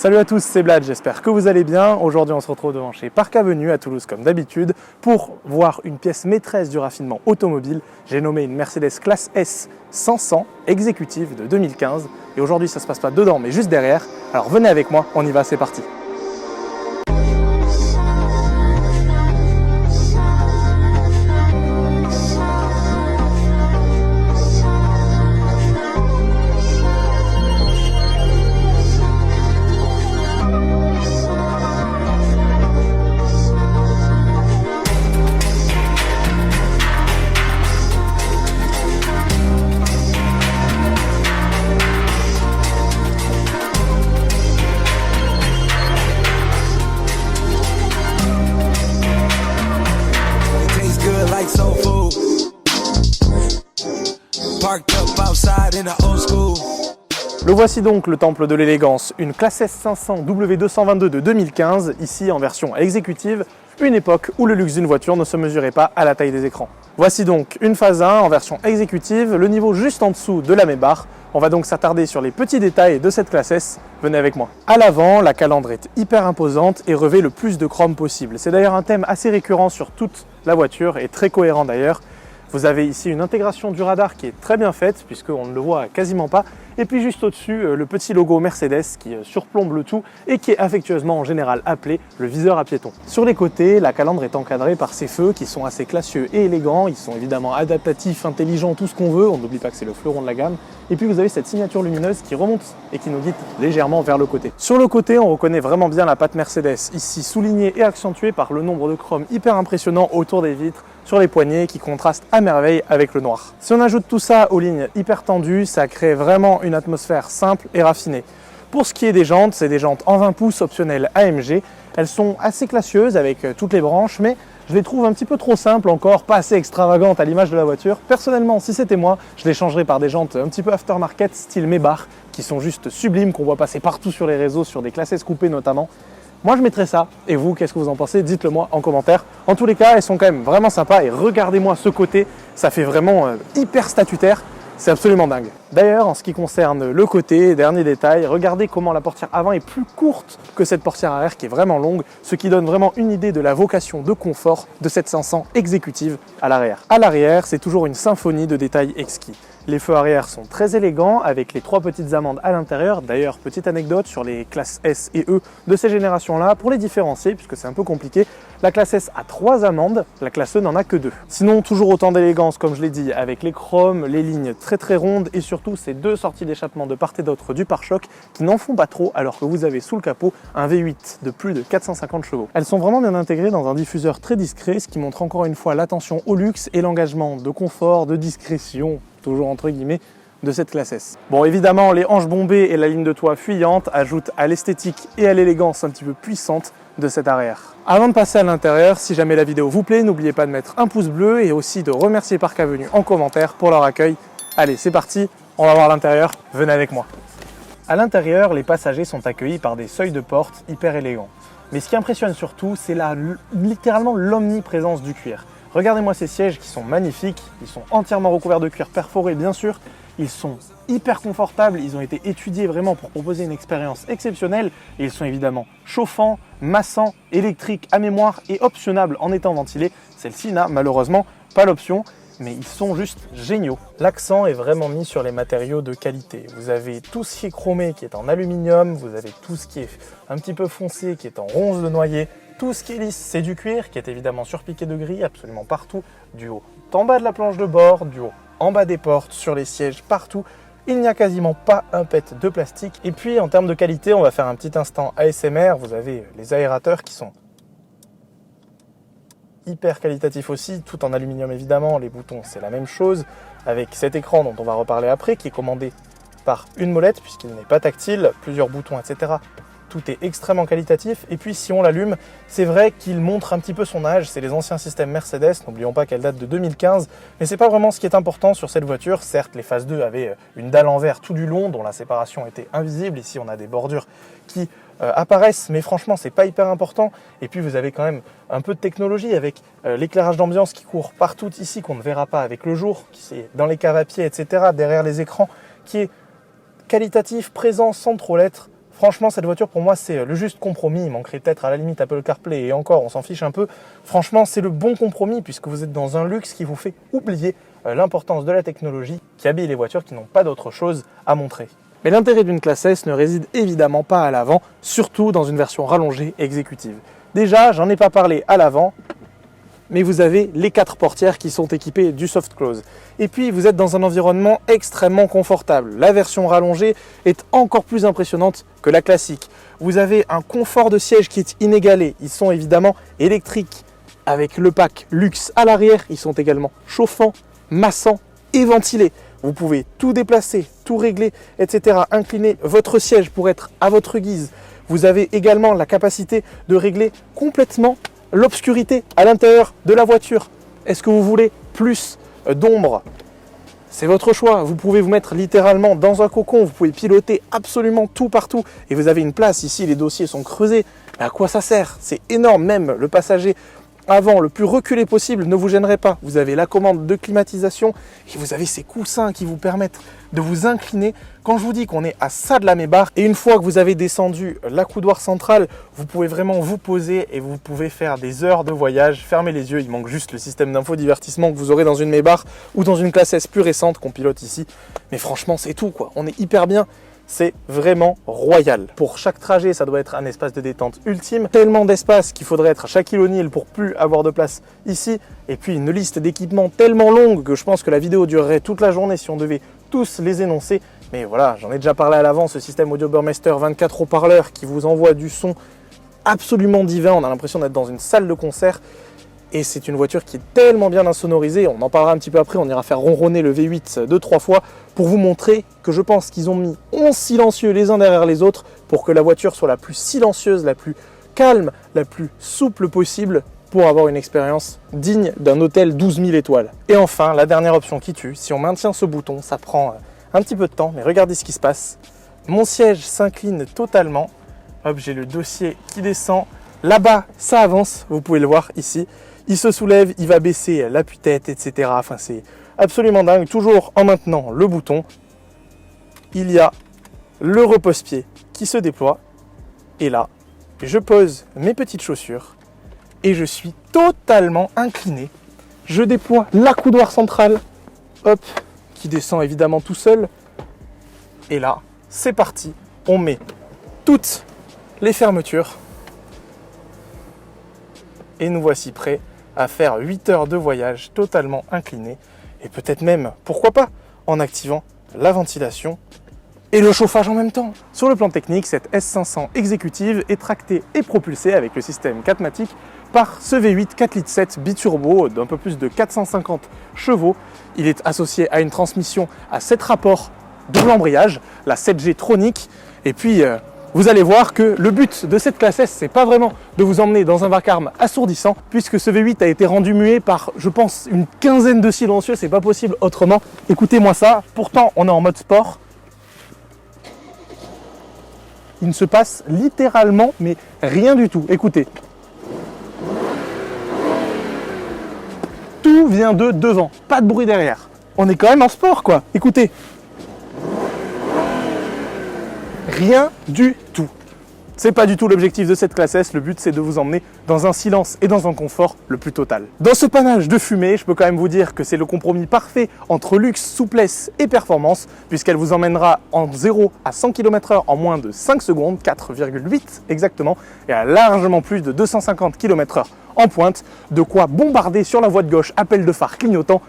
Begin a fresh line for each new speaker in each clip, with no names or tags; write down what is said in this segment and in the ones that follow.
Salut à tous, c'est Blad, j'espère que vous allez bien. Aujourd'hui on se retrouve devant chez Parc Avenue à Toulouse comme d'habitude pour voir une pièce maîtresse du raffinement automobile. J'ai nommé une Mercedes classe S 500 exécutive de 2015 et aujourd'hui ça se passe pas dedans mais juste derrière. Alors venez avec moi, on y va, c'est parti. Le voici donc, le temple de l'élégance, une classe S500 W222 de 2015, ici en version exécutive, une époque où le luxe d'une voiture ne se mesurait pas à la taille des écrans. Voici donc une phase 1 en version exécutive, le niveau juste en dessous de la mébarre. On va donc s'attarder sur les petits détails de cette classe S, venez avec moi. À l'avant, la calandre est hyper imposante et revêt le plus de chrome possible. C'est d'ailleurs un thème assez récurrent sur toute la voiture et très cohérent d'ailleurs. Vous avez ici une intégration du radar qui est très bien faite puisqu'on ne le voit quasiment pas. Et puis juste au-dessus, le petit logo Mercedes qui surplombe le tout et qui est affectueusement en général appelé le viseur à piéton. Sur les côtés, la calandre est encadrée par ces feux qui sont assez classieux et élégants. Ils sont évidemment adaptatifs, intelligents, tout ce qu'on veut. On n'oublie pas que c'est le fleuron de la gamme. Et puis vous avez cette signature lumineuse qui remonte et qui nous guide légèrement vers le côté. Sur le côté, on reconnaît vraiment bien la patte Mercedes, ici soulignée et accentuée par le nombre de chromes hyper impressionnant autour des vitres, sur les poignées qui contrastent à merveille avec le noir. Si on ajoute tout ça aux lignes hyper tendues, ça crée vraiment une atmosphère simple et raffinée. Pour ce qui est des jantes, c'est des jantes en 20 pouces optionnelles AMG. Elles sont assez classieuses avec toutes les branches, mais je les trouve un petit peu trop simples encore, pas assez extravagantes à l'image de la voiture. Personnellement, si c'était moi, je les changerais par des jantes un petit peu aftermarket style Maybach, qui sont juste sublimes, qu'on voit passer partout sur les réseaux, sur des classes S coupées notamment. Moi je mettrais ça, et vous, qu'est-ce que vous en pensez? Dites-le moi en commentaire. En tous les cas, elles sont quand même vraiment sympas, et regardez-moi ce côté, ça fait vraiment hyper statutaire, c'est absolument dingue. D'ailleurs, en ce qui concerne le côté, dernier détail, regardez comment la portière avant est plus courte que cette portière arrière qui est vraiment longue, ce qui donne vraiment une idée de la vocation de confort de cette 500 exécutive à l'arrière. À l'arrière, c'est toujours une symphonie de détails exquis. Les feux arrière sont très élégants avec les trois petites amandes à l'intérieur. D'ailleurs, petite anecdote sur les classes S et E de ces générations-là, pour les différencier, puisque c'est un peu compliqué, la classe S a 3 amandes, la classe E n'en a que 2. Sinon, toujours autant d'élégance, comme je l'ai dit, avec les chromes, les lignes très rondes et surtout ces 2 sorties d'échappement de part et d'autre du pare-choc qui n'en font pas trop alors que vous avez sous le capot un V8 de plus de 450 chevaux. Elles sont vraiment bien intégrées dans un diffuseur très discret, ce qui montre encore une fois l'attention au luxe et l'engagement de confort, de discrétion, toujours entre guillemets, de cette classe S. Bon, évidemment, les hanches bombées et la ligne de toit fuyante ajoutent à l'esthétique et à l'élégance un petit peu puissante de cet arrière. Avant de passer à l'intérieur, si jamais la vidéo vous plaît, n'oubliez pas de mettre un pouce bleu et aussi de remercier Parc Avenue en commentaire pour leur accueil. Allez, c'est parti, on va voir l'intérieur, venez avec moi. À l'intérieur, les passagers sont accueillis par des seuils de porte hyper élégants. Mais ce qui impressionne surtout, c'est littéralement l'omniprésence du cuir. Regardez-moi ces sièges qui sont magnifiques, ils sont entièrement recouverts de cuir perforé bien sûr, ils sont hyper confortables, ils ont été étudiés vraiment pour proposer une expérience exceptionnelle et ils sont évidemment chauffants, massants, électriques, à mémoire et optionnables en étant ventilés. Celle-ci n'a malheureusement pas l'option, mais ils sont juste géniaux. L'accent est vraiment mis sur les matériaux de qualité. Vous avez tout ce qui est chromé qui est en aluminium, vous avez tout ce qui est un petit peu foncé qui est en ronce de noyer. Tout ce qui est lisse, c'est du cuir qui est évidemment surpiqué de gris absolument partout, du haut en bas de la planche de bord, du haut en bas des portes, sur les sièges, partout. Il n'y a quasiment pas un pet de plastique. Et puis en termes de qualité, on va faire un petit instant ASMR. Vous avez les aérateurs qui sont hyper qualitatifs aussi, tout en aluminium évidemment. Les boutons, c'est la même chose, avec cet écran dont on va reparler après, qui est commandé par une molette puisqu'il n'est pas tactile, plusieurs boutons, etc. Tout est extrêmement qualitatif et puis si on l'allume, c'est vrai qu'il montre un petit peu son âge, c'est les anciens systèmes Mercedes, n'oublions pas qu'elle date de 2015, mais c'est pas vraiment ce qui est important sur cette voiture. Certes, les phases 2 avaient une dalle en verre tout du long dont la séparation était invisible, ici on a des bordures qui apparaissent, mais franchement c'est pas hyper important. Et puis vous avez quand même un peu de technologie avec l'éclairage d'ambiance qui court partout ici, qu'on ne verra pas avec le jour, qui est dans les caves à pied, etc., derrière les écrans, qui est qualitatif, présent sans trop l'être. Franchement, cette voiture, pour moi, c'est le juste compromis. Il manquerait peut-être à la limite Apple CarPlay et encore, on s'en fiche un peu. Franchement, c'est le bon compromis puisque vous êtes dans un luxe qui vous fait oublier l'importance de la technologie qui habille les voitures qui n'ont pas d'autre chose à montrer. Mais l'intérêt d'une classe S ne réside évidemment pas à l'avant, surtout dans une version rallongée exécutive. Déjà, j'en ai pas parlé à l'avant, mais vous avez les 4 portières qui sont équipées du soft close. Et puis vous êtes dans un environnement extrêmement confortable. La version rallongée est encore plus impressionnante que la classique. Vous avez un confort de siège qui est inégalé. Ils sont évidemment électriques avec le pack luxe à l'arrière. Ils sont également chauffants, massants et ventilés. Vous pouvez tout déplacer, tout régler, etc. Incliner votre siège pour être à votre guise. Vous avez également la capacité de régler complètement l'obscurité à l'intérieur de la voiture. Est-ce que vous voulez plus d'ombre? C'est votre choix. Vous pouvez vous mettre littéralement dans un cocon. Vous pouvez piloter absolument tout partout. Et vous avez une place ici. Les dossiers sont creusés. Mais à quoi ça sert? C'est énorme. Même le passager avant, le plus reculé possible, ne vous gênerait pas. Vous avez la commande de climatisation et vous avez ces coussins qui vous permettent de vous incliner. Quand je vous dis qu'on est à ça de la mébarre, et une fois que vous avez descendu l'accoudoir central, vous pouvez vraiment vous poser et vous pouvez faire des heures de voyage. Fermez les yeux, il manque juste le système d'infodivertissement que vous aurez dans une mébarre ou dans une classe S plus récente qu'on pilote ici. Mais franchement, c'est tout quoi. On est hyper bien. C'est vraiment royal. Pour chaque trajet, ça doit être un espace de détente ultime. Tellement d'espace qu'il faudrait être à Shaquille O'Neal pour plus avoir de place ici. Et puis une liste d'équipements tellement longue que je pense que la vidéo durerait toute la journée si on devait tous les énoncer. Mais voilà, j'en ai déjà parlé à l'avant, ce système Audio Burmester 24 haut-parleurs qui vous envoie du son absolument divin. On a l'impression d'être dans une salle de concert. Et c'est une voiture qui est tellement bien insonorisée, on en parlera un petit peu après, on ira faire ronronner le V8 2-3 fois pour vous montrer que je pense qu'ils ont mis 11 silencieux les uns derrière les autres pour que la voiture soit la plus silencieuse, la plus calme, la plus souple possible pour avoir une expérience digne d'un hôtel 12 000 étoiles. Et enfin, la dernière option qui tue, si on maintient ce bouton, ça prend un petit peu de temps, mais regardez ce qui se passe. Mon siège s'incline totalement, hop, j'ai le dossier qui descend, là-bas ça avance, vous pouvez le voir ici. Il se soulève, il va baisser l'appui-tête, etc. Enfin, c'est absolument dingue. Toujours en maintenant le bouton, il y a le repose-pied qui se déploie. Et là, je pose mes petites chaussures et je suis totalement incliné. Je déploie l'accoudoir central, hop, qui descend évidemment tout seul. Et là, c'est parti. On met toutes les fermetures. Et nous voici prêts à faire 8 heures de voyage totalement incliné et peut-être même, pourquoi pas, en activant la ventilation et le chauffage en même temps. Sur le plan technique, cette S500 exécutive est tractée et propulsée avec le système 4MATIC par ce V8 4,7 litres biturbo d'un peu plus de 450 chevaux. Il est associé à une transmission à 7 rapports de l'embrayage, la 7G Tronic, et puis vous allez voir que le but de cette classe S, c'est pas vraiment de vous emmener dans un vacarme assourdissant, puisque ce V8 a été rendu muet par, je pense, une quinzaine de silencieux, c'est pas possible autrement. Écoutez-moi ça, pourtant on est en mode sport. Il ne se passe littéralement, mais rien du tout. Écoutez. Tout vient de devant, pas de bruit derrière. On est quand même en sport, quoi. Écoutez. Rien du tout. C'est pas du tout l'objectif de cette classe S, le but c'est de vous emmener dans un silence et dans un confort le plus total. Dans ce panache de fumée, je peux quand même vous dire que c'est le compromis parfait entre luxe, souplesse et performance, puisqu'elle vous emmènera en 0 à 100 km/h en moins de 5 secondes, 4,8 exactement, et à largement plus de 250 km/h en pointe, de quoi bombarder sur la voie de gauche, appel de phare clignotant,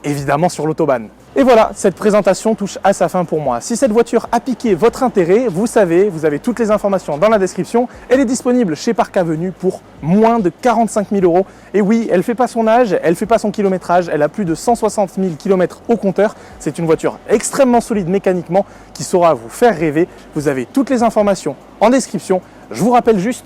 évidemment sur l'autobahn. Et voilà, cette présentation touche à sa fin pour moi. Si cette voiture a piqué votre intérêt, vous savez, vous avez toutes les informations dans la description. Elle est disponible chez Parc Avenue pour moins de 45 000 €. Et oui, elle ne fait pas son âge, elle ne fait pas son kilométrage, elle a plus de 160 000 km au compteur. C'est une voiture extrêmement solide mécaniquement qui saura vous faire rêver. Vous avez toutes les informations en description. Je vous rappelle juste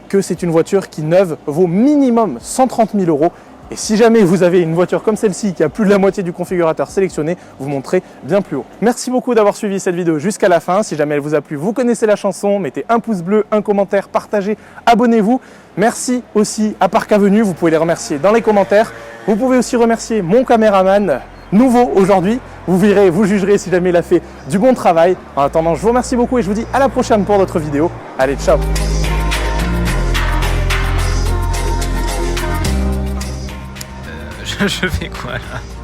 que c'est une voiture qui neuve vaut minimum 130 000 €. Et si jamais vous avez une voiture comme celle-ci qui a plus de la moitié du configurateur sélectionné, vous montrez bien plus haut. Merci beaucoup d'avoir suivi cette vidéo jusqu'à la fin. Si jamais elle vous a plu, vous connaissez la chanson, mettez un pouce bleu, un commentaire, partagez, abonnez-vous. Merci aussi à Parc Avenue, vous pouvez les remercier dans les commentaires. Vous pouvez aussi remercier mon caméraman, nouveau aujourd'hui. Vous verrez, vous jugerez si jamais il a fait du bon travail. En attendant, je vous remercie beaucoup et je vous dis à la prochaine pour d'autres vidéos. Allez, ciao!
Je fais quoi là?